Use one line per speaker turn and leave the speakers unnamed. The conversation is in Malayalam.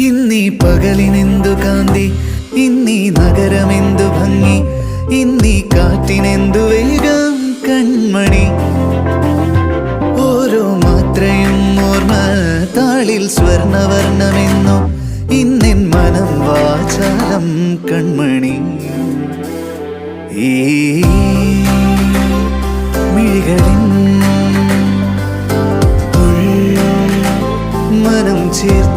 ഇന്നീ പകലിനെന്തു കാന്തി, ഇന്നീ നഗരമെന്തു ഭംഗി, ഇന്നീ കാറ്റിനെന്തു വേഗം കൺമണി. ഓരോ മാത്രയും ഓർമ്മ താളിൽ സ്വർണവർണ്ണമെന്നു, ഇന്നെൻ മനം വാചാലം കൺമണി. ഈ മിഴികളിൻ മനം ചേർത്ത്